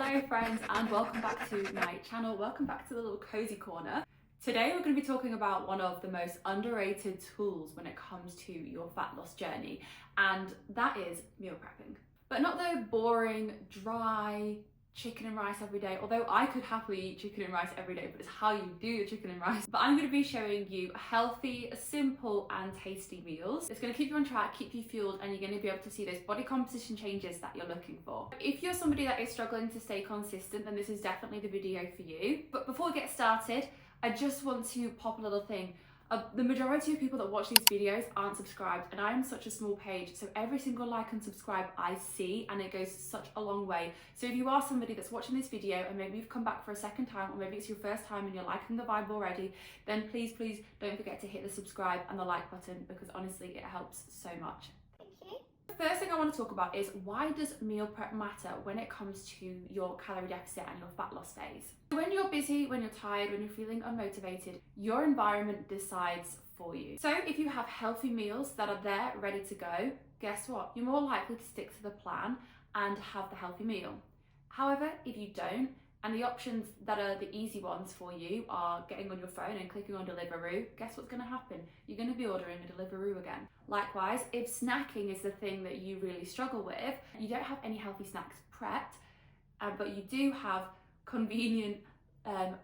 Hello friends, and welcome back to my channel. Welcome back to the little cozy corner. Today we're going to be talking about one of the most underrated tools when it comes to your fat loss journey, and that is meal prepping. But not the boring, dry chicken and rice every day, although I could happily eat chicken and rice every day, but it's how you do the chicken and rice. But I'm going to be showing you healthy, simple and tasty meals. It's going to keep you on track, keep you fueled, and you're going to be able to see those body composition changes that you're looking for. If you're somebody that is struggling to stay consistent, then this is definitely the video for you. But before we get started, I just want to pop a little thing. The majority of people that watch these videos aren't subscribed, and I am such a small page, so every single like and subscribe I see, and it goes such a long way. So if you are somebody that's watching this video and maybe you've come back for a second time, or maybe it's your first time and you're liking the vibe already, then please don't forget to hit the subscribe and the like button, because honestly it helps so much. The first thing I want to talk about is, why does meal prep matter when it comes to your calorie deficit and your fat loss days? When you're busy, when you're tired, when you're feeling unmotivated, your environment decides for you. So if you have healthy meals that are there ready to go, guess what? You're more likely to stick to the plan and have the healthy meal. However, if you don't, and the options that are the easy ones for you are getting on your phone and clicking on Deliveroo, guess what's going to happen? You're going to be ordering a Deliveroo again. Likewise, if snacking is the thing that you really struggle with, you don't have any healthy snacks prepped, but you do have convenient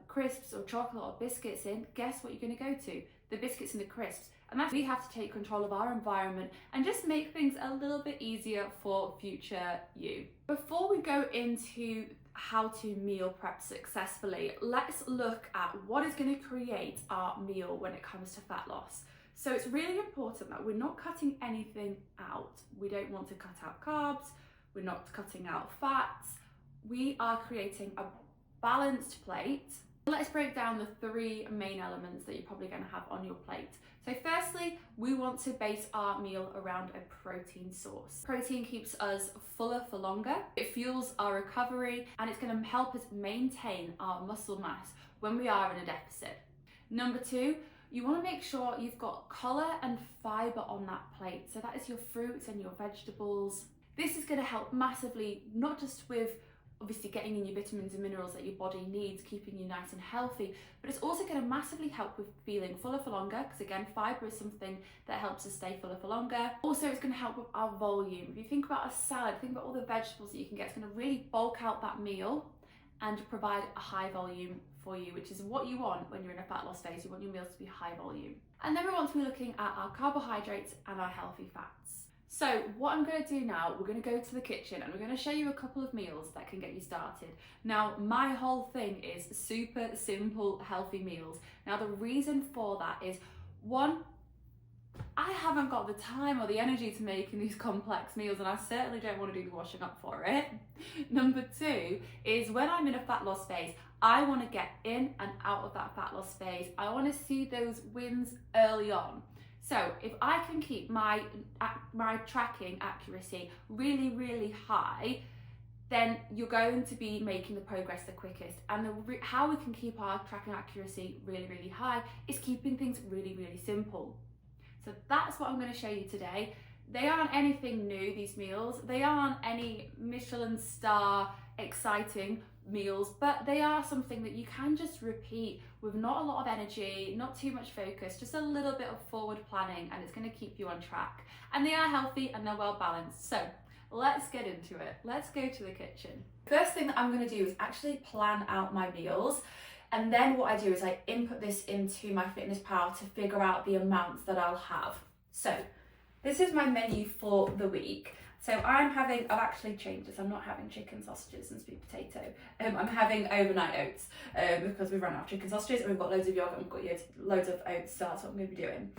crisps or chocolate or biscuits in, guess what you're going to go to? The biscuits and the crisps. And that's, we have to take control of our environment and just make things a little bit easier for future you. Before we go into how to meal prep successfully, let's look at what is going to create our meal when it comes to fat loss. So it's really important that we're not cutting anything out. We don't want to cut out carbs, we're not cutting out fats. We are creating a balanced plate. Let's break down the three main elements that you're probably going to have on your plate. So firstly, we want to base our meal around a protein source. Protein keeps us fuller for longer, it fuels our recovery, and it's going to help us maintain our muscle mass when we are in a deficit. Number two, you want to make sure you've got colour and fibre on that plate. So that is your fruits and your vegetables. This is going to help massively, not just with obviously getting in your vitamins and minerals that your body needs, keeping you nice and healthy, but it's also going to massively help with feeling fuller for longer, because again, fibre is something that helps us stay fuller for longer. Also, it's going to help with our volume. If you think about a salad, think about all the vegetables that you can get, it's going to really bulk out that meal and provide a high volume for you, which is what you want when you're in a fat loss phase. You want your meals to be high volume. And then we want to be looking at our carbohydrates and our healthy fats. So what I'm going to do now, we're going to go to the kitchen and we're going to show you a couple of meals that can get you started. Now, my whole thing is super simple, healthy meals. Now, the reason for that is, one, I haven't got the time or the energy to make these complex meals, and I certainly don't want to do the washing up for it. Number two is, when I'm in a fat loss phase, I want to get in and out of that fat loss phase. I want to see those wins early on. So if I can keep my tracking accuracy really high, then you're going to be making the progress the quickest. And how we can keep our tracking accuracy really high is keeping things really simple. So that's what I'm going to show you today. They aren't anything new, these meals. They aren't any Michelin star exciting meals, but they are something that you can just repeat with not a lot of energy, not too much focus, just a little bit of forward planning, and it's going to keep you on track. And they are healthy and they're well balanced. So let's get into it. Let's go to the kitchen. First thing that I'm going to do is actually plan out my meals. And then what I do is I input this into my Fitness Pal to figure out the amounts that I'll have. So this is my menu for the week. So I've actually changed this. I'm not having chicken sausages and sweet potato. I'm having overnight oats because we've run out of chicken sausages and we've got loads of yogurt and we've got loads of oats, so that's what I'm going to be doing.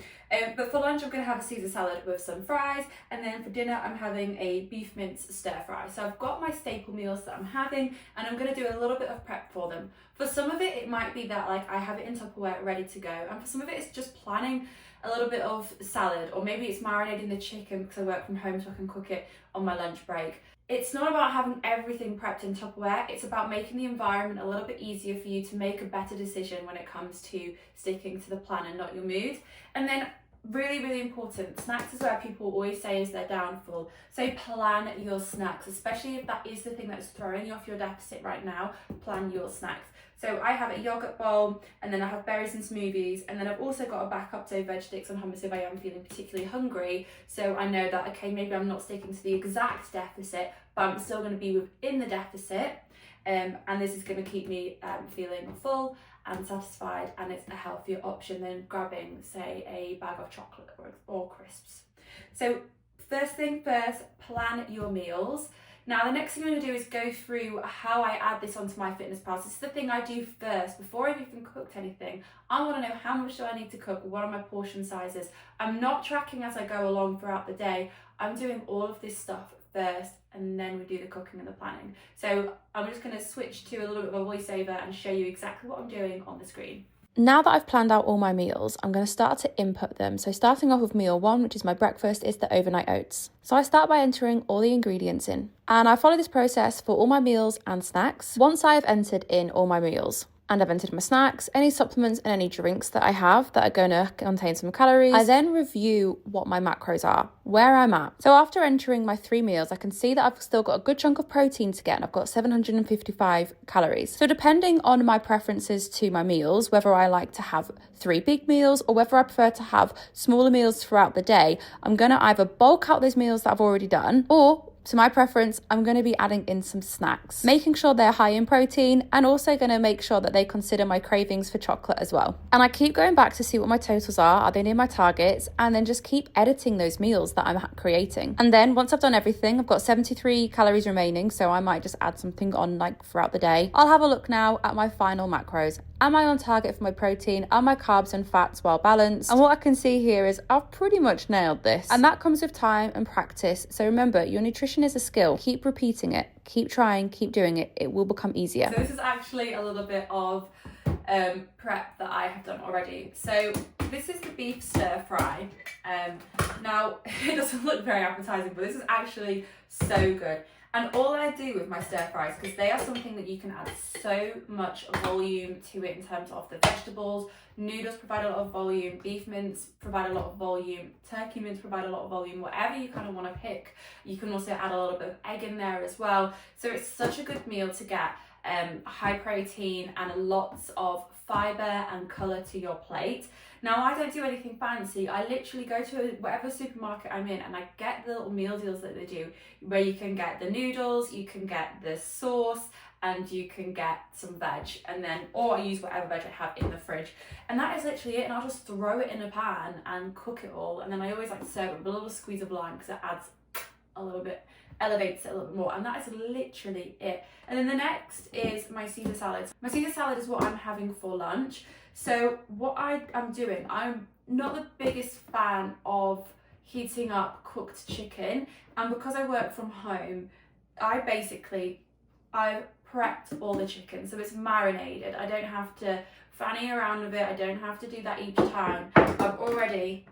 But for lunch, I'm going to have a Caesar salad with some fries, and then for dinner, I'm having a beef mince stir fry. So I've got my staple meals that I'm having, and I'm going to do a little bit of prep for them. For some of it might be that like I have it in Tupperware ready to go, and for some of it, it's just planning a little bit of salad, or maybe it's marinating the chicken because I work from home so I can cook it on my lunch break. It's not about having everything prepped in Tupperware, it's about making the environment a little bit easier for you to make a better decision when it comes to sticking to the plan and not your mood. And then really, really important. Snacks is where people always say is their downfall. So plan your snacks, especially if that is the thing that's throwing you off your deficit right now. Plan your snacks. So I have a yogurt bowl, and then I have berries and smoothies, and then I've also got a backup to veg sticks and hummus if I am feeling particularly hungry. So I know that, okay, maybe I'm not sticking to the exact deficit, but I'm still going to be within the deficit. And this is going to keep me feeling full and satisfied, and it's a healthier option than grabbing, say, a bag of chocolate or crisps. So first thing first, plan your meals. Now the next thing I'm going to do is go through how I add this onto my fitness pals. This is the thing I do first before I've even cooked anything. I want to know how much do I need to cook, what are my portion sizes. I'm not tracking as I go along throughout the day. I'm doing all of this stuff first, and then we do the cooking and the planning. So I'm just going to switch to a little bit of a voiceover and show you exactly what I'm doing on the screen. Now that I've planned out all my meals, I'm going to start to input them. So starting off with meal 1, which is my breakfast, is the overnight oats. So I start by entering all the ingredients in. And I follow this process for all my meals and snacks. Once I have entered in all my meals, and I've entered my snacks, any supplements and any drinks that I have that are going to contain some calories, I then review what my macros are, where I'm at. So after entering my 3 meals, I can see that I've still got a good chunk of protein to get, and I've got 755 calories. So depending on my preferences to my meals, whether I like to have 3 big meals or whether I prefer to have smaller meals throughout the day, I'm going to either bulk out those meals that I've already done, or to my preference, I'm going to be adding in some snacks, making sure they're high in protein, and also going to make sure that they consider my cravings for chocolate as well. And I keep going back to see what my totals are they near my targets, and then just keep editing those meals that I'm creating. And then once I've done everything, I've got 73 calories remaining, so I might just add something on like throughout the day. I'll have a look now at my final macros. Am I on target for my protein? Are my carbs and fats well balanced? And what I can see here is I've pretty much nailed this. And that comes with time and practice. So remember, your nutrition is a skill. Keep repeating it. Keep trying. Keep doing it. It will become easier. So this is actually a little bit of prep that I have done already. So this is the beef stir fry. Now, it doesn't look very appetizing, but this is actually so good. And all I do with my stir fries, because they are something that you can add so much volume to it in terms of the vegetables. Noodles provide a lot of volume, beef mince provide a lot of volume, turkey mince provide a lot of volume, whatever you kind of want to pick. You can also add a little bit of egg in there as well. So it's such a good meal to get high protein and lots of fibre and colour to your plate. Now, I don't do anything fancy. I literally go to whatever supermarket I'm in and I get the little meal deals that they do, where you can get the noodles, you can get the sauce, and you can get some veg, and then, or I use whatever veg I have in the fridge. And that is literally it, and I'll just throw it in a pan and cook it all, and then I always like to serve it with a little squeeze of lime because it adds a little bit, elevates it a little bit more, and that is literally it. And then the next is my Caesar salad. My Caesar salad is what I'm having for lunch. So what I am doing, I'm not the biggest fan of heating up cooked chicken, and because I work from home, I've prepped all the chicken, so it's marinated. I don't have to fanny around with it, I don't have to do that each time. I've already,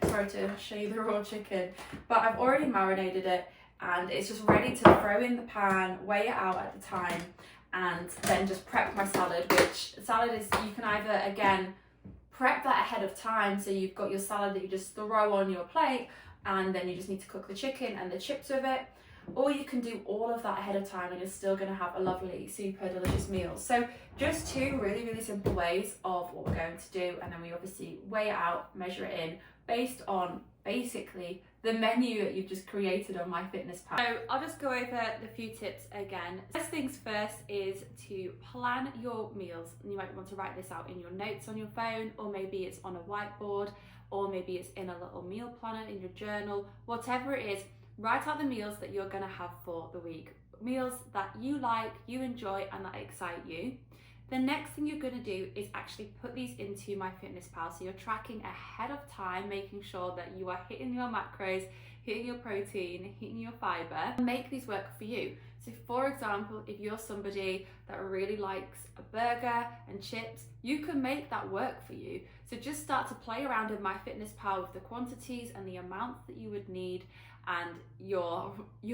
sorry to show you the raw chicken, but I've already marinated it, and it's just ready to throw in the pan, weigh it out at the time, and then just prep my salad, which salad is, you can either, again, prep that ahead of time, so you've got your salad that you just throw on your plate, and then you just need to cook the chicken and the chips with it, or you can do all of that ahead of time and you're still going to have a lovely, super delicious meal. So just 2 really, really simple ways of what we're going to do, and then we obviously weigh it out, measure it in, based on basically the menu that you've just created on MyFitnessPal. So I'll just go over the few tips again. First things first is to plan your meals. And you might want to write this out in your notes on your phone, or maybe it's on a whiteboard, or maybe it's in a little meal planner in your journal. Whatever it is, write out the meals that you're going to have for the week. Meals that you like, you enjoy, and that excite you. The next thing you're going to do is actually put these into MyFitnessPal. So you're tracking ahead of time, making sure that you are hitting your macros, hitting your protein, hitting your fibre. Make these work for you. So for example, if you're somebody that really likes a burger and chips, you can make that work for you. So just start to play around in MyFitnessPal with the quantities and the amounts that you would need, and you're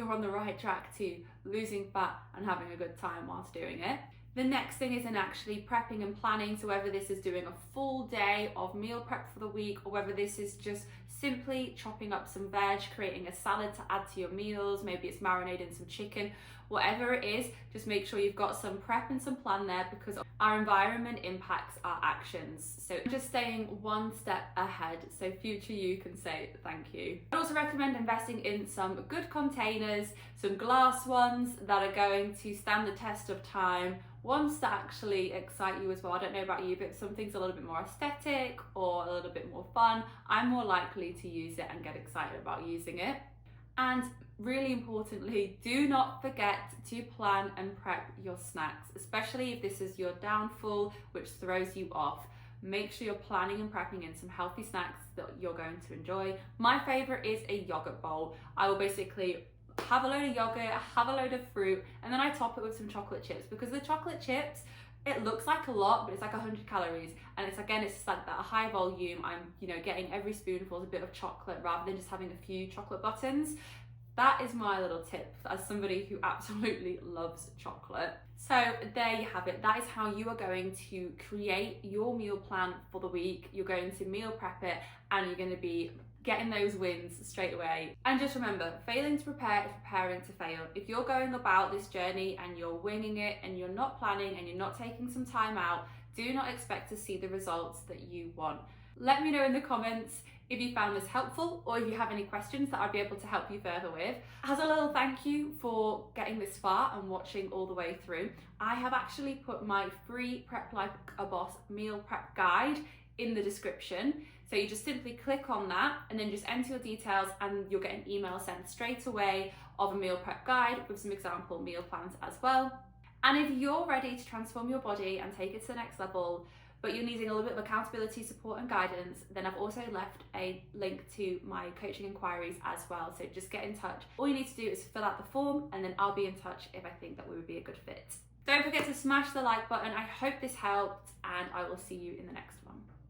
on the right track to losing fat and having a good time whilst doing it. The next thing is in actually prepping and planning. So whether this is doing a full day of meal prep for the week, or whether this is just simply chopping up some veg, creating a salad to add to your meals, maybe it's marinating some chicken, whatever it is, just make sure you've got some prep and some plan there, because our environment impacts our actions. So just staying one step ahead so future you can say thank you. I also recommend investing in some good containers, some glass ones that are going to stand the test of time, ones that actually excite you as well. I don't know about you, but if something's a little bit more aesthetic or a little bit more fun, I'm more likely to use it and get excited about using it. And really importantly, do not forget to plan and prep your snacks, especially if this is your downfall, which throws you off. Make sure you're planning and prepping in some healthy snacks that you're going to enjoy. My favorite is a yogurt bowl. I will basically have a load of yogurt, have a load of fruit, and then I top it with some chocolate chips, because the chocolate chips, it looks like a lot, but it's like 100 calories. And it's just like that high volume. I'm, getting every spoonful a bit of chocolate rather than just having a few chocolate buttons. That is my little tip as somebody who absolutely loves chocolate. So there you have it. That is how you are going to create your meal plan for the week. You're going to meal prep it, and you're going to be getting those wins straight away. And just remember, failing to prepare is preparing to fail. If you're going about this journey and you're winging it and you're not planning and you're not taking some time out, do not expect to see the results that you want. Let me know in the comments if you found this helpful, or if you have any questions that I'd be able to help you further with. As a little thank you for getting this far and watching all the way through, I have actually put my free Prep Like a Boss meal prep guide in the description. So you just simply click on that and then just enter your details, and you'll get an email sent straight away of a meal prep guide with some example meal plans as well. And if you're ready to transform your body and take it to the next level, but you're needing a little bit of accountability, support and guidance, then I've also left a link to my coaching inquiries as well. So just get in touch. All you need to do is fill out the form, and then I'll be in touch if I think that we would be a good fit. Don't forget to smash the like button. I hope this helped, and I will see you in the next one.